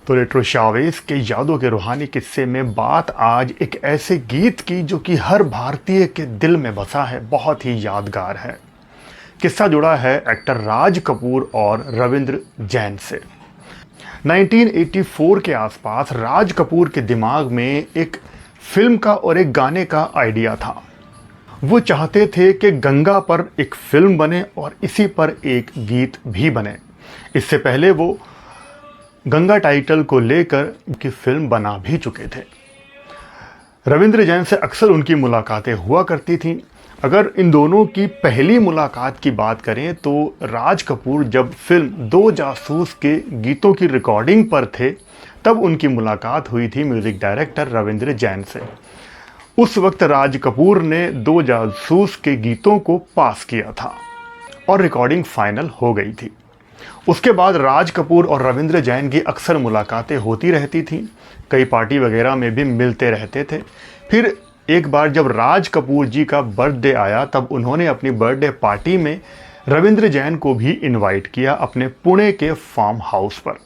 तो retro Chavez के यादों के रूहानी किस्से में बात आज एक ऐसे गीत की जो कि हर भारतीय के दिल में बसा है, बहुत ही यादगार है। किस्सा जुड़ा है एक्टर राज कपूर और रविंद्र जैन से। 1984 के आसपास राज कपूर के दिमाग में एक फिल्म का और एक गाने का आइडिया था। वो चाहते थे कि गंगा पर एक फिल्म बने और इसी पर एक गीत भी बने। इससे पहले वो गंगा टाइटल को लेकर की फिल्म बना भी चुके थे। रविंद्र जैन से अक्सर उनकी मुलाकातें हुआ करती थीं। अगर इन दोनों की पहली मुलाकात की बात करें तो राज कपूर जब फिल्म दो जासूस के गीतों की रिकॉर्डिंग पर थे तब उनकी मुलाकात हुई थी म्यूज़िक डायरेक्टर रविंद्र जैन से। उस वक्त राज कपूर ने दो जासूस के गीतों को पास किया था और रिकॉर्डिंग फाइनल हो गई थी। उसके बाद राज कपूर और रविंद्र जैन की अक्सर मुलाकातें होती रहती थीं, कई पार्टी वगैरह में भी मिलते रहते थे। फिर एक बार जब राज कपूर जी का बर्थडे आया तब उन्होंने अपनी बर्थडे पार्टी में रविंद्र जैन को भी इनवाइट किया अपने पुणे के फार्म हाउस पर।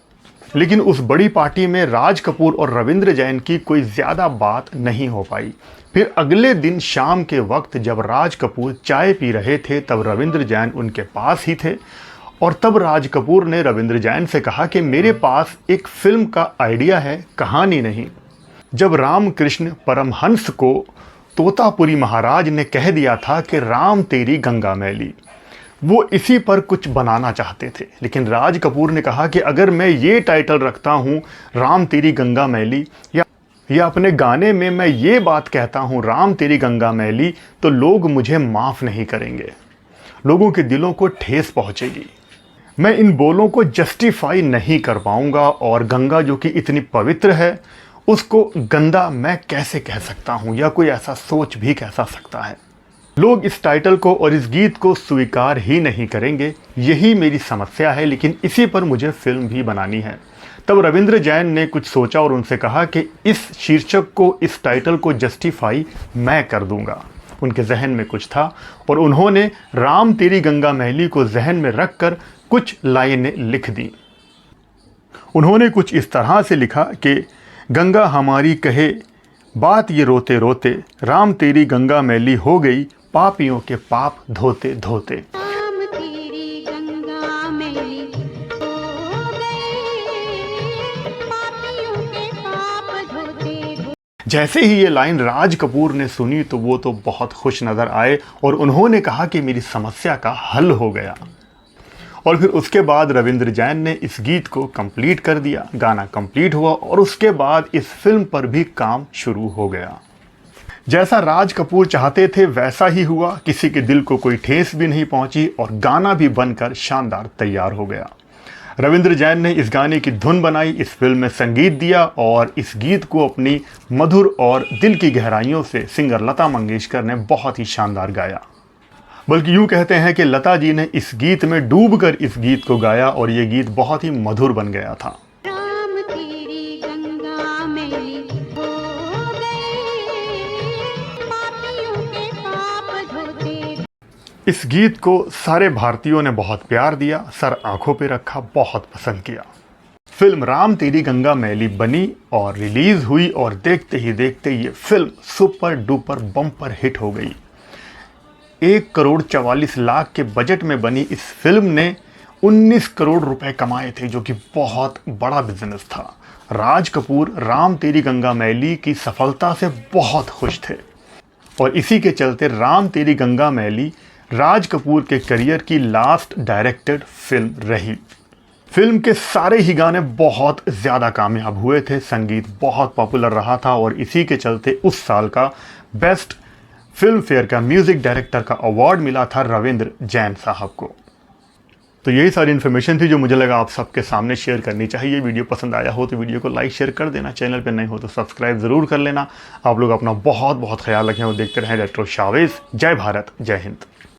लेकिन उस बड़ी पार्टी में राज कपूर और रविंद्र जैन की कोई ज़्यादा बात नहीं हो पाई। फिर अगले दिन शाम के वक्त जब राज कपूर चाय पी रहे थे तब रविंद्र जैन उनके पास ही थे और तब राज कपूर ने रविंद्र जैन से कहा कि मेरे पास एक फिल्म का आइडिया है, कहानी नहीं। जब रामकृष्ण परमहंस को तोतापुरी महाराज ने कह दिया था कि राम तेरी गंगा मैली, वो इसी पर कुछ बनाना चाहते थे। लेकिन राज कपूर ने कहा कि अगर मैं ये टाइटल रखता हूँ राम तेरी गंगा मैली या अपने गाने में मैं ये बात कहता हूँ राम तेरी गंगा मैली, तो लोग मुझे माफ़ नहीं करेंगे, लोगों के दिलों को ठेस पहुँचेगी, मैं इन बोलों को जस्टिफाई नहीं कर पाऊंगा और गंगा जो कि इतनी पवित्र है उसको गंदा मैं कैसे कह सकता हूं या कोई ऐसा सोच भी कैसा सकता है। लोग इस टाइटल को और इस गीत को स्वीकार ही नहीं करेंगे, यही मेरी समस्या है, लेकिन इसी पर मुझे फिल्म भी बनानी है। तब रविंद्र जैन ने कुछ सोचा और उनसे कहा कि इस शीर्षक को, इस टाइटल को जस्टिफाई मैं कर दूंगा। उनके जहन में कुछ था और उन्होंने राम तेरी गंगा मैली को जहन में रखकर कुछ लाइनें लिख दी। उन्होंने कुछ इस तरह से लिखा कि गंगा हमारी कहे बात ये रोते रोते, राम तेरी गंगा मैली हो गई पापियों के पाप धोते धोते। राम तेरी गंगा मैली हो गई पापियों के पाप धोते। जैसे ही ये लाइन राज कपूर ने सुनी तो वो तो बहुत खुश नज़र आए और उन्होंने कहा कि मेरी समस्या का हल हो गया। और फिर उसके बाद रविंद्र जैन ने इस गीत को कंप्लीट कर दिया, गाना कंप्लीट हुआ और उसके बाद इस फिल्म पर भी काम शुरू हो गया। जैसा राज कपूर चाहते थे वैसा ही हुआ, किसी के दिल को कोई ठेस भी नहीं पहुंची और गाना भी बनकर शानदार तैयार हो गया। रविंद्र जैन ने इस गाने की धुन बनाई, इस फिल्म में संगीत दिया और इस गीत को अपनी मधुर और दिल की गहराइयों से सिंगर लता मंगेशकर ने बहुत ही शानदार गाया। बल्कि यूँ कहते हैं कि लता जी ने इस गीत में डूबकर इस गीत को गाया और ये गीत बहुत ही मधुर बन गया था। राम तेरी गंगा मैली हो गई पापियों के पाप धोते। इस गीत को सारे भारतीयों ने बहुत प्यार दिया, सर आंखों पे रखा, बहुत पसंद किया। फिल्म राम तेरी गंगा मैली बनी और रिलीज हुई और देखते ही देखते ये film super duper bumper hit हो गई। 1,44,00,000 के बजट में बनी इस फिल्म ने 19 करोड़ रुपए कमाए थे, जो कि बहुत बड़ा बिजनेस था। राज कपूर राम तेरी गंगा मैली की सफलता से बहुत खुश थे और इसी के चलते राम तेरी गंगा मैली राज कपूर के करियर की लास्ट डायरेक्टेड फिल्म रही। फिल्म के सारे ही गाने बहुत ज़्यादा कामयाब हुए थे, संगीत बहुत पॉपुलर रहा था और इसी के चलते उस साल का बेस्ट फिल्म फेयर का म्यूज़िक डायरेक्टर का अवार्ड मिला था रविंद्र जैन साहब को। तो यही सारी इन्फॉर्मेशन थी जो मुझे लगा आप सबके सामने शेयर करनी चाहिए। वीडियो पसंद आया हो तो वीडियो को लाइक शेयर कर देना, चैनल पर नए हो तो सब्सक्राइब ज़रूर कर लेना। आप लोग अपना बहुत बहुत ख्याल रखें और देखते रहें रेट्रो शावेज। जय भारत, जय हिंद।